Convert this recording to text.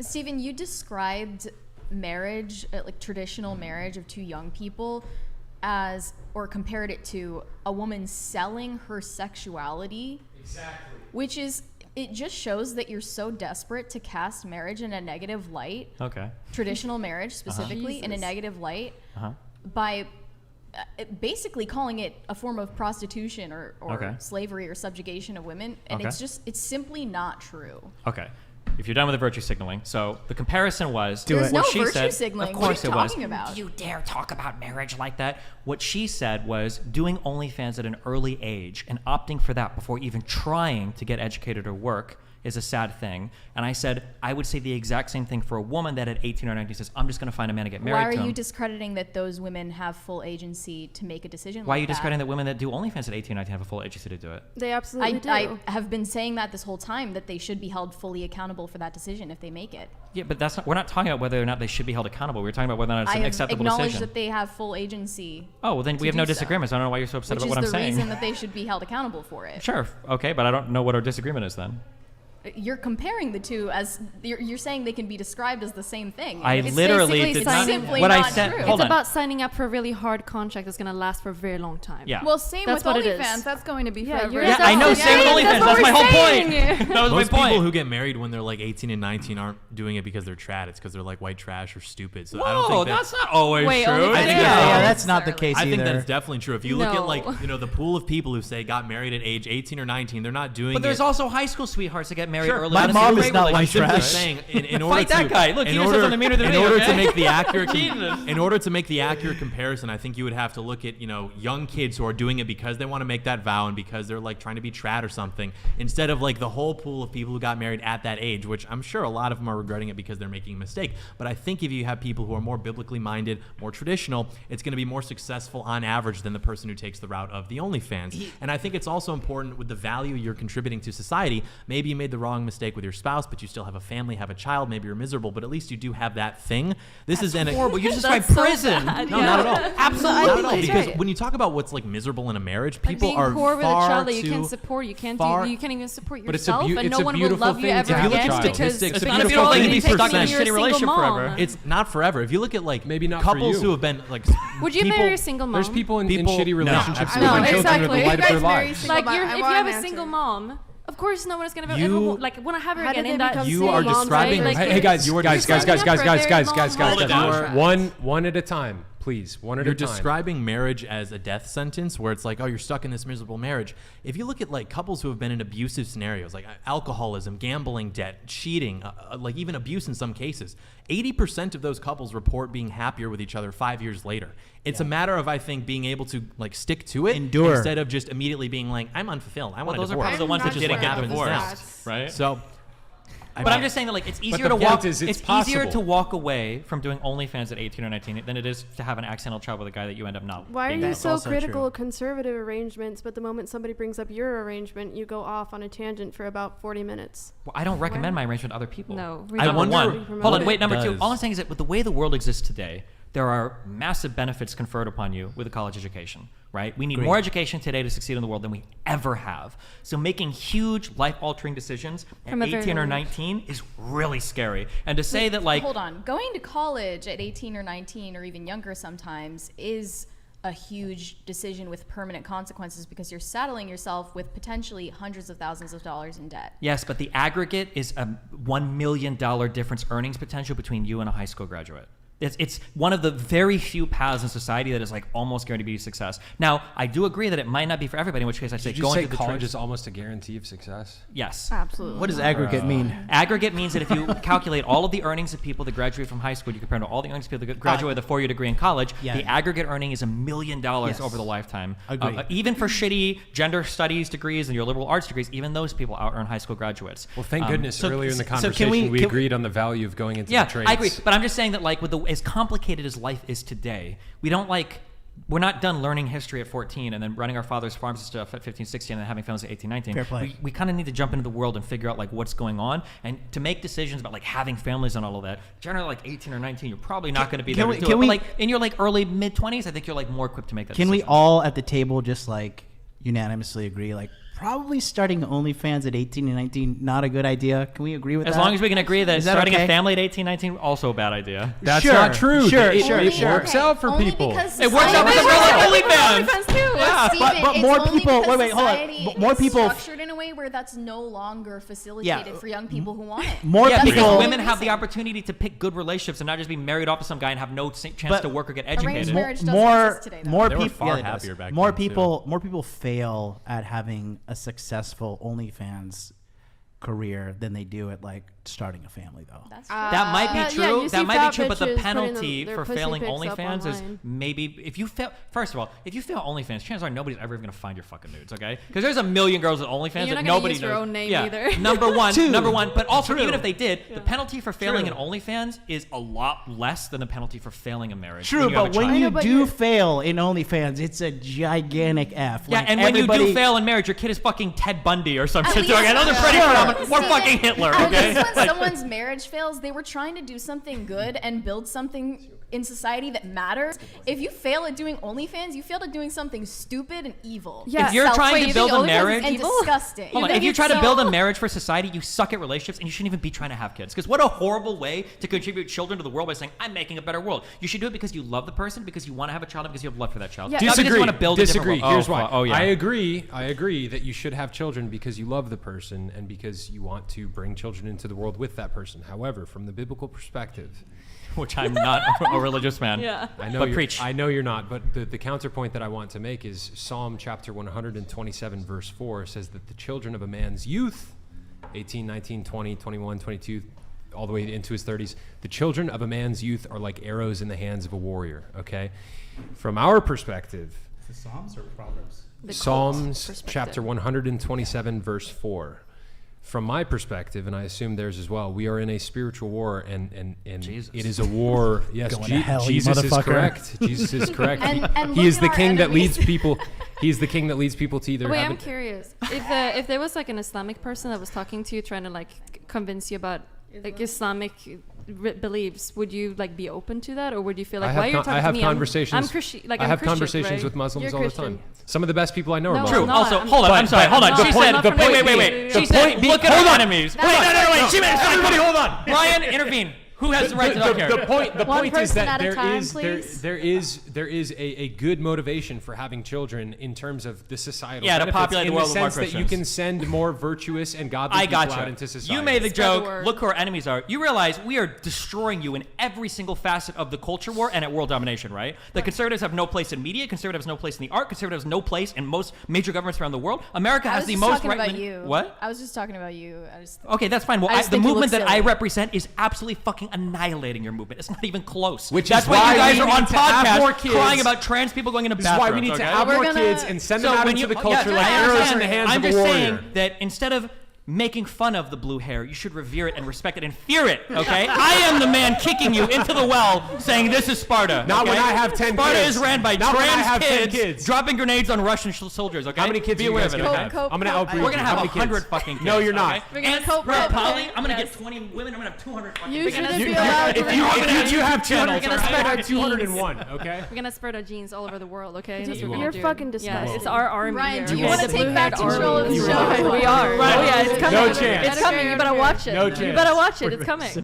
Stephen, you described marriage, like traditional marriage of two young people, as, or compared it to a woman selling her sexuality. Exactly. Which is, it just shows that you're so desperate to cast marriage in a negative light. Okay. Traditional marriage specifically in a negative light by basically calling it a form of prostitution or slavery or subjugation of women. And it's simply not true. Okay. If you're done with the virtue signaling, so the comparison was There's what no she virtue said. signaling. Of course what are you it was. talking about? Do you dare talk about marriage like that? What she said was doing OnlyFans at an early age and opting for that before even trying to get educated or work is a sad thing. And I said, I would say the exact same thing for a woman that at 18 or 19 says, I'm just going to find a man to get married to. Why are you discrediting that those women have full agency to make a decision Why like are you that? discrediting that women that do OnlyFans at 18 or 19 have a full agency to do it? They absolutely do. I have been saying that this whole time, that they should be held fully accountable for that decision if they make it. Yeah, but that's not, we're not talking about whether or not they should be held accountable. We're talking about whether or not it's I an have acceptable acknowledged decision. that they have full agency. Oh, well then we have no disagreements. I don't know why you're so upset about what I'm saying. Which is the reason that they should be held accountable for it. Sure, okay, but I don't know what our disagreement is then. You're comparing the two as you're saying they can be described as the same thing. I It's literally basically did not. simply What not I said. true. Hold It's on. about signing up for a really hard contract that's going to last for a very long time. Yeah. Well, same That's with what it is. OnlyFans. That's going to be Yeah, forever. you're- Yeah, That's I know. what Same with we're OnlyFans. saying. That's my whole saying. point. That was Most my point. people who get married when they're like 18 and 19 aren't doing it because they're trad. It's because they're like white trash or stupid. So I don't Whoa, think that's not always Wait, true. OnlyFans? I think Yeah, it's- that's not the case I think either. that's definitely true. If you look at No. like, the pool of people who say got married at age 18 or 19, they're not doing But there's it. also high school sweehearts that get married Sure. early. My on. It's mom a is great not I'm white relationship. simply trash. saying, in order Fight to that guy. Look, he just said something meaner than in me, order okay? to make the accurate Jesus. in order to make the accurate comparison, I think you would have to look at young kids who are doing it because they want to make that vow and because they're like trying to be trad or something, instead of like the whole pool of people who got married at that age, which I'm sure a lot of them are regretting it because they're making a mistake. But I think if you have people who are more biblically minded, more traditional, it's going to be more successful on average than the person who takes the route of the OnlyFans. And I think it's also important with the value you're contributing to society. Maybe you made the wrong mistake with your spouse, but you still have a family, have a child. Maybe you're miserable, but at least you do have that thing. This is horrible. You just described prison. No, not at all. Absolutely. Not at all. Because when you talk about what's like miserable in a marriage, Like people being are poor with a far child that you too can't support, you can't even support But it's a yourself, and it's no a one will beautiful love you thing ever to have a again child. because Statistics, It's a not a beautiful beautiful thing to thing be to be stuck in a percent. You're a shitty relationship single mom. forever. It's not forever. If you look at like Maybe not for couples you. who have been like Would you people, marry a single mom? There's people in People- shitty no, relationships absolutely. with their children are the exactly. light of You their guys marry lives. single Like mom. if I you want have an a single answer. mom, of course no one is gonna be You- ever like want to have her How again did in they that. become You single are moms, describing- right? Like, Hey guys, you're guys, signing up for a very long contract. one at a time, please, one at You're a time. describing marriage as a death sentence where it's like, oh, you're stuck in this miserable marriage. If you look at like couples who have been in abusive scenarios, like alcoholism, gambling debt, cheating, like even abuse in some cases, 80% of those couples report being happier with each other 5 years later. It's a matter of, I think, being able to like stick to it Endure. instead of just immediately being like, I'm unfulfilled. I want Well, to those are divorce. probably the ones that Which is didn't what get happens divorced, now. right? So, But I'm just saying that like it's easier the to point walk. is, it's easier possible. to walk away from doing OnlyFans at 18 or 19 than it is to have an accidental child with a guy that you end up not. Why are being you with. so also critical true. of conservative arrangements, but the moment somebody brings up your arrangement, you go off on a tangent for about 40 minutes? Well, I don't recommend my arrangement to other people. No, I Number wonder- one. Hold on. Wait. Number two. does. All I'm saying is that with the way the world exists today, there are massive benefits conferred upon you with a college education, right? We need more education today to succeed in the world than we ever have. So making huge life-altering decisions at From a very 18 or young 19 is really scary. And to say that like Hold on. Going to college at 18 or 19 or even younger sometimes is a huge decision with permanent consequences because you're saddling yourself with potentially hundreds of thousands of dollars in debt. yes, but the aggregate is a $1 million difference earnings potential between you and a high school graduate. It's one of the very few paths in society that is like almost guaranteed success. Now, I do agree that it might not be for everybody, in which case I say Did you going say to the college trades- is almost a guarantee of success? Yes. Absolutely. What does aggregate mean? Aggregate means that if you calculate all of the earnings of people that graduate from high school, you compare them to all the earnings of people that graduate with a 4-year degree in college, Yeah. the aggregate earning is $1 million Yes. over the lifetime. Agreed. Even for shitty gender studies degrees and your liberal arts degrees, even those people out earn high school graduates. Well, thank goodness so- earlier in the so can conversation we- we can- agreed on the value of going into Yeah, the trades. I agree. But I'm just saying that like with as complicated as life is today, we're not done learning history at 14 and then running our father's farms and stuff at 15, 16 and then having families at 18, 19. Fair play. We kind of need to jump into the world and figure out like what's going on and to make decisions about like having families and all of that. Generally like 18 or 19, you're probably not going to be there to do it. But like in your like early mid 20s, I think you're like more equipped to make that Can decision. we all at the table just like unanimously agree like probably starting OnlyFans at 18 and 19, not a good idea. Can we agree with As that? long as we can agree that Is that starting okay? a family at 18, 19, also a bad idea. That's Sure, not true. sure, It, sure, it sure. works out for Only people. because It works out society- because we're like OnlyFans OnlyFans. too. Yeah. Steven, but it's more only people- because wait, hold on. society More is people- structured in a way where that's no longer facilitated for young people who want it. More Yeah, people. because women have the opportunity to pick good relationships and not just be married off to some guy and have no chance But to work or get Arranged educated. marriage doesn't more exist today, though. more They were people far it does. happier back more then, too. people fail at having a successful OnlyFans career than they do at like starting a family though. That's true. That might be yeah, true. you that see might fat be true, but the bitches putting penalty their for pussy failing pics up OnlyFans is online. maybe if you fail. First of all, if you fail OnlyFans, chances are nobody's ever going to find your fucking nudes. Okay, because there's a million girls with OnlyFans And you're that not gonna nobody use knows. your own name yeah. either. Number one, True. number one. But also, True. even if they did, the penalty for failing True. an OnlyFans is a lot less than the penalty for failing a marriage. True, you have but a when child. you I know, but do you're- fail in OnlyFans, it's a gigantic F. Yeah, Like, and when you everybody- do fail in marriage, your kid is fucking Ted Bundy or some At shit. least- Okay, those are pretty Yeah. common. Or Steven, fucking Hitler. At Okay. least when someone's marriage fails, they were trying to do something good and build something in society that matters. If you fail at doing OnlyFans, you failed at doing something stupid and evil. Yeah. If you're Selfish trying to you build think a OnlyFans is marriage, and evil? disgusting. hold on. If you try to build a marriage for society, you suck at relationships, and you shouldn't even be trying to have kids. Because what a horrible way to contribute children to the world by saying, "I'm making a better world." You should do it because you love the person, because you want to have a child, and because you have love for that child. Yeah. Not because you Disagree. want to build a different Disagree. world. Here's Oh, why. fuck. Oh yeah. I agree that you should have children because you love the person and because you want to bring children into the world with that person. However, from the biblical perspective, Which I'm not a religious man. Yeah. I know But you're, preach. I know you're not, but the counterpoint that I want to make is Psalm chapter 127 verse 4 says that the children of a man's youth, 18, 19, 20, 21, 22, all the way into his 30s, the children of a man's youth are like arrows in the hands of a warrior, okay? From our perspective, The Psalms or Proverbs? Psalms chapter 127 verse 4. From my perspective, and I assume theirs as well, we are in a spiritual war, and Jesus. it is a war. Yes, Going to hell, you Jesus is motherfucker. correct. Jesus is correct. And He look is at the our king that enemies. leads people. He's the king that leads people to either Wait, have I'm it- curious. If there was like an Islamic person that was talking to you, trying to like convince you about like Islamic beliefs, would you like be open to that, or would you feel like, why are you talking I have to me? conversations. I'm Christian. Like I I'm have Christian, conversations right? with Muslims You're all the Christian. time. Some of the best people I know are No, Muslims. True. I'm not. Also, I'm hold on. But- I'm sorry. but Hold on. the She point- said, the wait, point wait. being- She the said, point being- look at hold our on. enemies. No, Wait, no. no. She made Everybody hold on. Brian, intervene. Who has the right to talk here? The point One is person that at a time, there please. is a good motivation for having children in terms of the societal Yeah, to benefits, populate the in world the with more sense that you Christians. can send more virtuous and godly I people got out you. into society. You made the Spread the joke. word. Look who our enemies are. You realize we are destroying you in every single facet of the culture war and at world domination, right? The conservatives have no place in media. Conservatives have no place in the art. Conservatives have no place in most major governments around the world. America I has was the just most talking right. about you. What? I was just talking about you. I just. Okay, that's fine. Well, I just the think you movement look that I silly. represent is absolutely fucking annihilating your movement. It's not even close. Which that's is why why you guys we are on need to have more podcasts kids. crying about trans people going into This is bathrooms. why we need to okay? have We're more gonna- kids and send them So out when into you- the culture yeah, like I arrows in understand. the hands I'm of a just warrior. saying that instead of making fun of the blue hair, you should revere it and respect it and fear it, okay? I am the man kicking you into the well saying this is Sparta. Not okay? when I have 10 Sparta kids. is ran by Not when I trans have 10 kids, kids. dropping grenades on Russian soldiers, okay? How many kids Be are you aware guys of it, gonna okay? have? Cope, I'm gonna cope. outbreed We're gonna you. have How many 100 kids? fucking kids. No, you're not. Okay? We're gonna And cope for with it, Polly, okay? I'm gonna Yes. get 20 women. I'm gonna have 200 fucking You kids. shouldn't You- be allowed to if you have 200, channels, We're gonna right? spread our 201, okay? We're gonna spread our genes all over the world, okay? That's You what we're won't. gonna do. You're fucking disgusting. won't. It's our army. Ryan, here, do you okay? wanna The take blue back haired control of army. the You show? won't. We are. Right. Oh yeah, it's coming. No chance. It's coming. You better watch it. No You chance. better watch it. It's coming.